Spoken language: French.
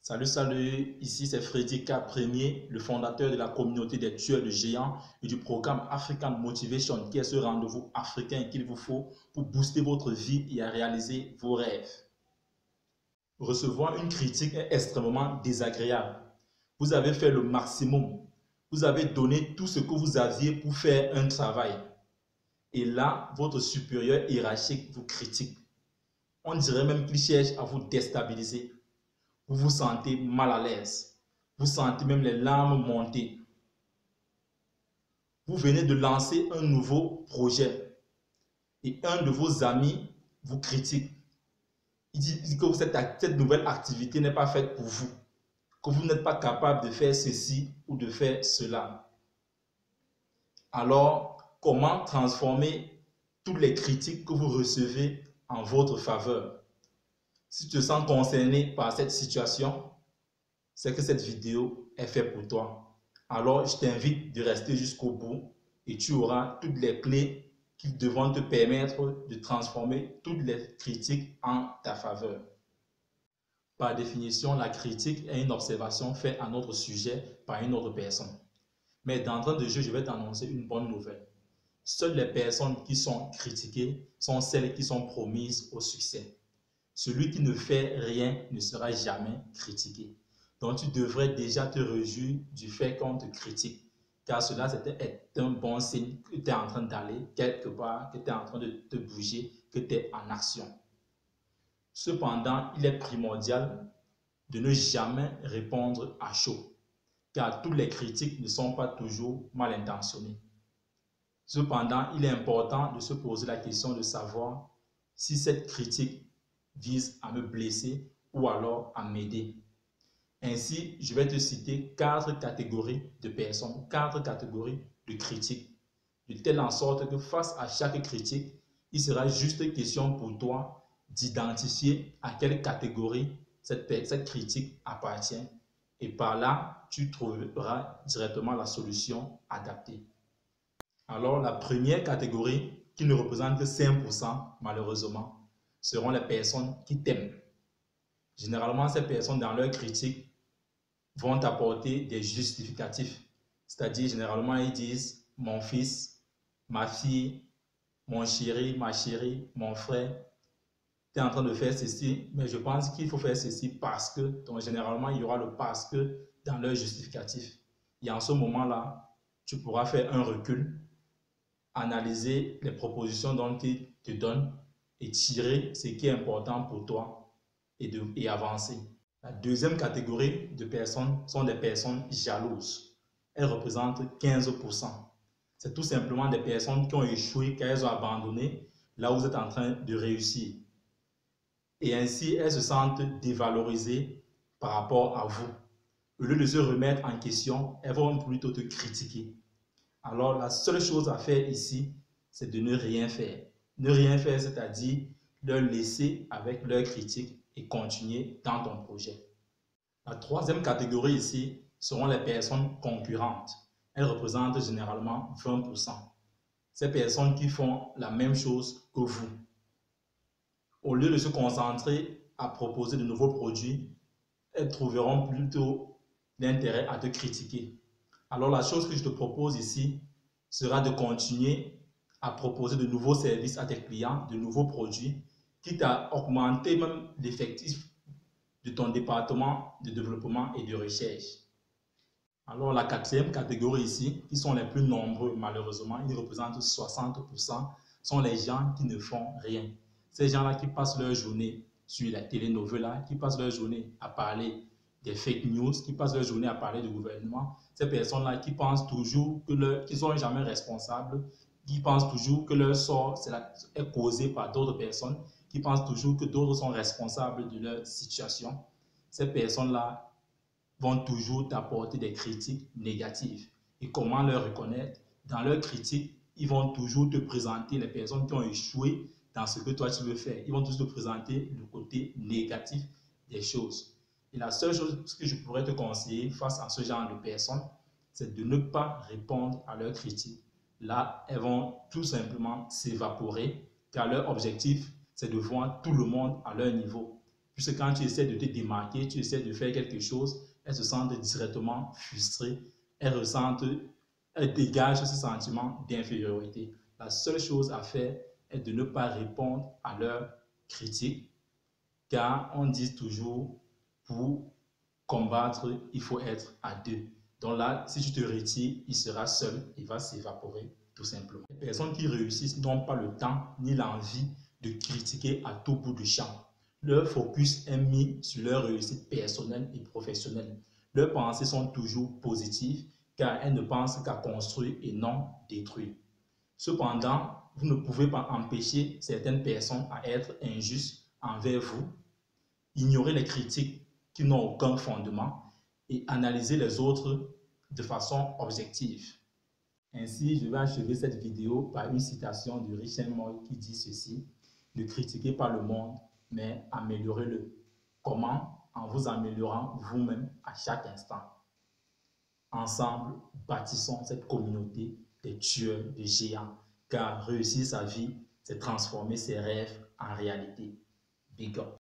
Salut, salut, ici c'est Freddy K. Premier, le fondateur de la communauté des tueurs de géants et du programme African Motivation, qui est ce rendez-vous africain qu'il vous faut pour booster votre vie et à réaliser vos rêves. Recevoir une critique est extrêmement désagréable. Vous avez fait le maximum. Vous avez donné tout ce que vous aviez pour faire un travail. Et là, votre supérieur hiérarchique vous critique. On dirait même qu'il cherche à vous déstabiliser. Vous vous sentez mal à l'aise. Vous sentez même les larmes monter. Vous venez de lancer un nouveau projet et un de vos amis vous critique. Il dit que cette nouvelle activité n'est pas faite pour vous, que vous n'êtes pas capable de faire ceci ou de faire cela. Alors, comment transformer toutes les critiques que vous recevez en votre faveur? Si tu te sens concerné par cette situation, c'est que cette vidéo est faite pour toi. Alors, je t'invite de rester jusqu'au bout et tu auras toutes les clés qui devront te permettre de transformer toutes les critiques en ta faveur. Par définition, la critique est une observation faite à notre sujet par une autre personne. Mais d'entrée de jeu, je vais t'annoncer une bonne nouvelle. Seules les personnes qui sont critiquées sont celles qui sont promises au succès. Celui qui ne fait rien ne sera jamais critiqué. Donc tu devrais déjà te réjouir du fait qu'on te critique, car cela est un bon signe que tu es en train d'aller quelque part, que tu es en train de te bouger, que tu es en action. Cependant, il est primordial de ne jamais répondre à chaud, car toutes les critiques ne sont pas toujours mal intentionnées. Cependant, il est important de se poser la question de savoir si cette critique vise à me blesser ou alors à m'aider. Ainsi, je vais te citer 4 catégories de personnes, 4 catégories de critiques, de telle en sorte que face à chaque critique, il sera juste question pour toi d'identifier à quelle catégorie cette critique appartient et par là, tu trouveras directement la solution adaptée. Alors, la première catégorie, qui ne représente que 5% malheureusement, seront les personnes qui t'aiment. Généralement, ces personnes, dans leurs critiques, vont apporter des justificatifs. C'est-à-dire, généralement, ils disent « mon fils, ma fille, mon chéri, ma chérie, mon frère, tu es en train de faire ceci, mais je pense qu'il faut faire ceci parce que… » Donc, généralement, il y aura le « parce que » dans leur justificatif. Et en ce moment-là, tu pourras faire un recul, analyser les propositions dont ils te donnent et tirer ce qui est important pour toi et avancer. La deuxième catégorie de personnes sont des personnes jalouses. Elles représentent 15%. C'est tout simplement des personnes qui ont échoué, qu'elles ont abandonné là où vous êtes en train de réussir. Et ainsi, elles se sentent dévalorisées par rapport à vous. Au lieu de se remettre en question, elles vont plutôt te critiquer. Alors, la seule chose à faire ici, c'est de ne rien faire. Ne rien faire, c'est-à-dire leur laisser avec leurs critiques et continuer dans ton projet. La troisième catégorie ici seront les personnes concurrentes. Elles représentent généralement 20%. Ces personnes qui font la même chose que vous. Au lieu de se concentrer à proposer de nouveaux produits, elles trouveront plutôt l'intérêt à te critiquer. Alors la chose que je te propose ici sera de continuer à proposer de nouveaux services à tes clients, de nouveaux produits, quitte à augmenter même l'effectif de ton département de développement et de recherche. Alors la quatrième catégorie ici, qui sont les plus nombreux malheureusement, ils représentent 60%, sont les gens qui ne font rien. Ces gens-là qui passent leur journée sur la télénovela, qui passent leur journée à parler des fake news, qui passent leur journée à parler du gouvernement. Ces personnes-là qui pensent toujours qu'ils ne sont jamais responsables, qui pensent toujours que leur sort est causé par d'autres personnes, qui pensent toujours que d'autres sont responsables de leur situation. Ces personnes-là vont toujours t'apporter des critiques négatives. Et comment leur reconnaître? Dans leurs critiques, ils vont toujours te présenter les personnes qui ont échoué dans ce que toi tu veux faire. Ils vont toujours te présenter le côté négatif des choses. Et la seule chose que je pourrais te conseiller face à ce genre de personnes, c'est de ne pas répondre à leurs critiques. Là, elles vont tout simplement s'évaporer, car leur objectif, c'est de voir tout le monde à leur niveau. Puisque quand tu essaies de te démarquer, tu essaies de faire quelque chose, elles se sentent directement frustrées, elles dégagent ce sentiment d'infériorité. La seule chose à faire est de ne pas répondre à leurs critiques, car on dit toujours, pour combattre, il faut être à deux. Donc là, si tu te retires, il sera seul, il va s'évaporer tout simplement. Les personnes qui réussissent n'ont pas le temps ni l'envie de critiquer à tout bout de champ. Leur focus est mis sur leur réussite personnelle et professionnelle. Leurs pensées sont toujours positives car elles ne pensent qu'à construire et non détruire. Cependant, vous ne pouvez pas empêcher certaines personnes à être injustes envers vous, ignorer les critiques qui n'ont aucun fondement et analyser les autres de façon objective. Ainsi, je vais achever cette vidéo par une citation de Richard Moy qui dit ceci: « Ne critiquez pas le monde, mais améliorez-le. » Comment? En vous améliorant vous-même à chaque instant. Ensemble, bâtissons cette communauté des tueurs de géants, car réussir sa vie, c'est transformer ses rêves en réalité. Big up.